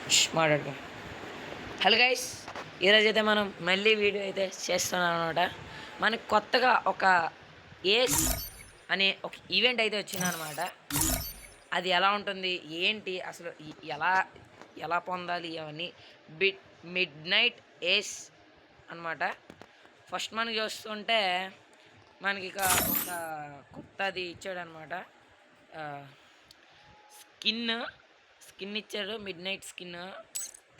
మాట్లాడుకో. Hello guys, ఈరోజు అయితే మనం మళ్ళీ వీడియో అయితే చేస్తున్నాం అనమాట. మనకి కొత్తగా ఒక ఏస్ అనే ఒక ఈవెంట్ అయితే వచ్చిందనమాట. అది ఎలా ఉంటుంది, ఏంటి అసలు, ఎలా ఎలా పొందాలి అవన్నీ. మిడ్ నైట్ ఏస్ అనమాట. ఫస్ట్ మనకి చూస్తుంటే మనకి ఇక ఒక కొత్తది ఇచ్చాడనమాట. స్కిన్ ఇచ్చాడు, మిడ్ నైట్ స్కిన్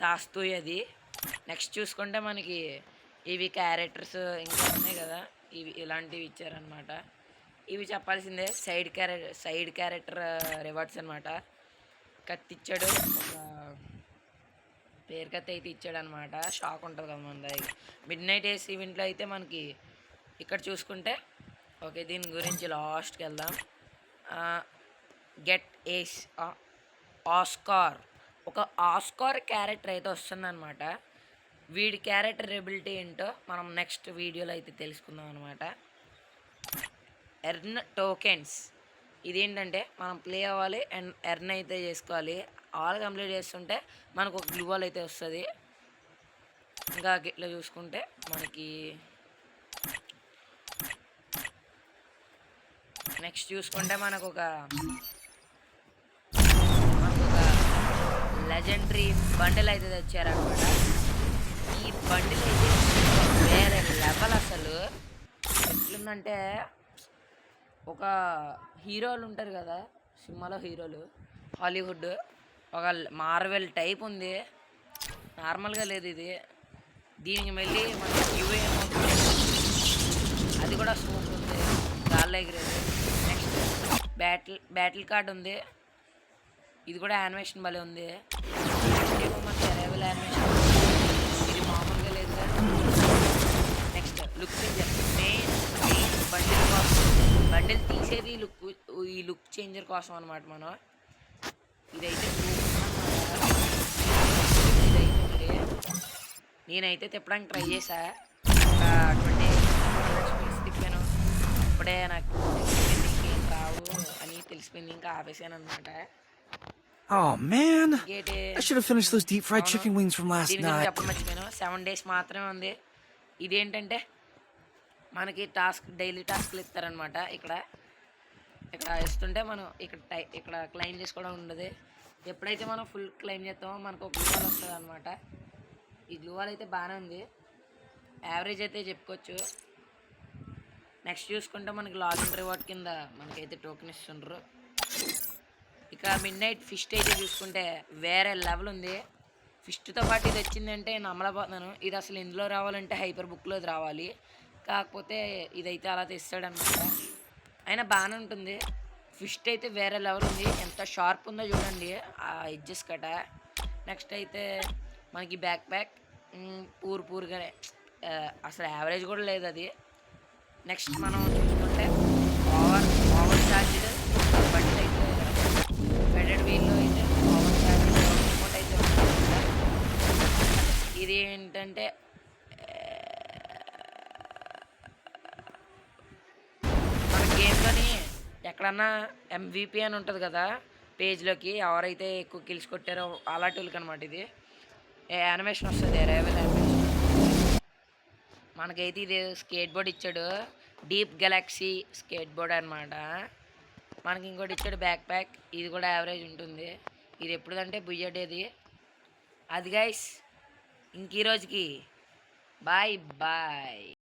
తాస్తూ అది. నెక్స్ట్ చూసుకుంటే మనకి ఇవి క్యారెక్టర్స్ ఇంకా ఉన్నాయి కదా, ఇవి ఇలాంటివి ఇచ్చారనమాట. ఇవి చెప్పాల్సిందే, సైడ్ క్యారెక్టర్ రివార్డ్స్ అనమాట. కత్తి ఇచ్చాడు, ఒక పేరు కత్తి అయితే ఇచ్చాడు అనమాట. షాక్ ఉంటుంది కదా మన దగ్గర. మిడ్ నైట్ ఏస్ ఈవెంట్లో అయితే మనకి ఇక్కడ చూసుకుంటే ఓకే, దీని గురించి లాస్ట్కి వెళ్దాం. గెట్ ఏస్ ఆస్కార్, ఒక ఆస్కార్ క్యారెక్టర్ అయితే వస్తుందన్నమాట. వీడి క్యారెక్టర్ ఎబిలిటీ ఏంటో మనం నెక్స్ట్ వీడియోలో అయితే తెలుసుకుందాం అనమాట. ఎర్న్ టోకెన్స్, ఇదేంటంటే మనం ప్లే అవ్వాలి అండ్ ఎర్న్ అయితే చేసుకోవాలి. ఆల్ కంప్లీట్ చేస్తుంటే మనకు ఒక గ్లూవాల్ అయితే వస్తుంది. ఇంకా ఇట్లా చూసుకుంటే మనకి నెక్స్ట్ చూసుకుంటే మనకు ఒక లెజెండరీ బండిల్ అయితే తెచ్చారనమాట. ఈ బండిల్ అయితే వేరే లెవెల్. అసలు ఎట్లుందంటే, ఒక హీరోలు ఉంటారు కదా సినిమాలో, హీరోలు హాలీవుడ్, ఒక మార్వెల్ టైప్ ఉంది. నార్మల్గా లేదు ఇది. దీనికి మళ్ళీ మన యూఏ అది కూడా స్మూత్ ఉంది, గాల్లో ఎగిరేది. నెక్స్ట్ బ్యాటిల్ కార్డ్ ఉంది, ఇది కూడా యానిమేషన్ భలే ఉంది. ఏమో మనకి అరైవల్ యానిమేషన్, ఇది మామూలుగా లేదు కదా. Next look changer, main bundle కోసం, బండిల్ తీసేది ఈ లుక్ చేంజర్ కోసం అనమాట. మనం ఇదైతే నేనైతే తిప్పడానికి ట్రై చేశా, ఒక 20 స్పీడ్స్ తిప్పాను. అప్పుడే నాకు ఇంకేం రావు అని తెలిసిపోయింది, ఇంకా ఆపేసాను అనమాట. Oh man, I should have finished those deep fried chicken wings from last night. చెప్పడం మర్చిపోయాను, 7 days మాత్రమే ఉంది. ఇదేంటంటే మనకి డైలీ టాస్క్లు ఇస్తారనమాట. ఇక్కడ ఇస్తుంటే మనం ఇక్కడ క్లెయిమ్ చేసుకోవడం ఉండదు. ఎప్పుడైతే మనం ఫుల్ క్లెయిమ్ చేస్తామో మనకు ఒక గ్లూవాల్ వస్తుంది అనమాట. ఈ గ్లూవాల్ అయితే బాగానే ఉంది, యావరేజ్ అయితే చెప్పుకోవచ్చు. నెక్స్ట్ చూసుకుంటే మనకి లాగిన్ రివార్డ్ కింద మనకైతే టోకెన్ ఇస్తుండ్రు. ఇక మిడ్ నైట్ ఫిస్ట్ అయితే చూసుకుంటే వేరే లెవెల్ ఉంది. ఫిస్ట్తో పాటు ఇది వచ్చిందంటే నమ్మలేకపోతున్నాను. ఇది అసలు ఇందులో రావాలంటే హైపర్ బుక్లో రావాలి, కాకపోతే ఇదైతే అలా తెస్తాడనమాట. అయినా బాగానే ఉంటుంది. ఫిస్ట్ అయితే వేరే లెవెల్ ఉంది, ఎంత షార్ప్ ఉందో చూడండి ఆ ఎడ్జెస్ కట. నెక్స్ట్ అయితే మనకి బ్యాక్ ప్యాక్ పూర్గానే, అసలు యావరేజ్ కూడా లేదు అది. నెక్స్ట్ మనం చూసుకుంటే ఓవర్ ఛార్జ్డ్ బట్ అయితే ఫెడెడ్ వీల్లో అయితే ఓవర్ ఛార్జ్డ్ రిమోట్ అయితే ఉంటుంది. ఇది ఏంటంటే మన గేమ్లోని ఎక్కడన్నా MVP అని ఉంటుంది కదా పేజ్లోకి, ఎవరైతే ఎక్కువ కిల్స్ కొట్టారో అలాంటి వాళ్ళకి అనమాట. ఇది యానిమేషన్ వస్తుంది, రేవెల్ యానిమేషన్. మనకైతే ఇది స్కేట్ బోర్డ్ ఇచ్చాడు, డీప్ గెలాక్సీ స్కేట్ బోర్డ్ అనమాట. మనకి ఇంకోటి ఇచ్చాడు బ్యాక్ ప్యాక్, ఇది కూడా యావరేజ్ ఉంటుంది. ఇది ఎప్పుడుదంటే బుయ్యడేది అది. గైస్ ఇంక ఈరోజుకి బాయ్ బాయ్.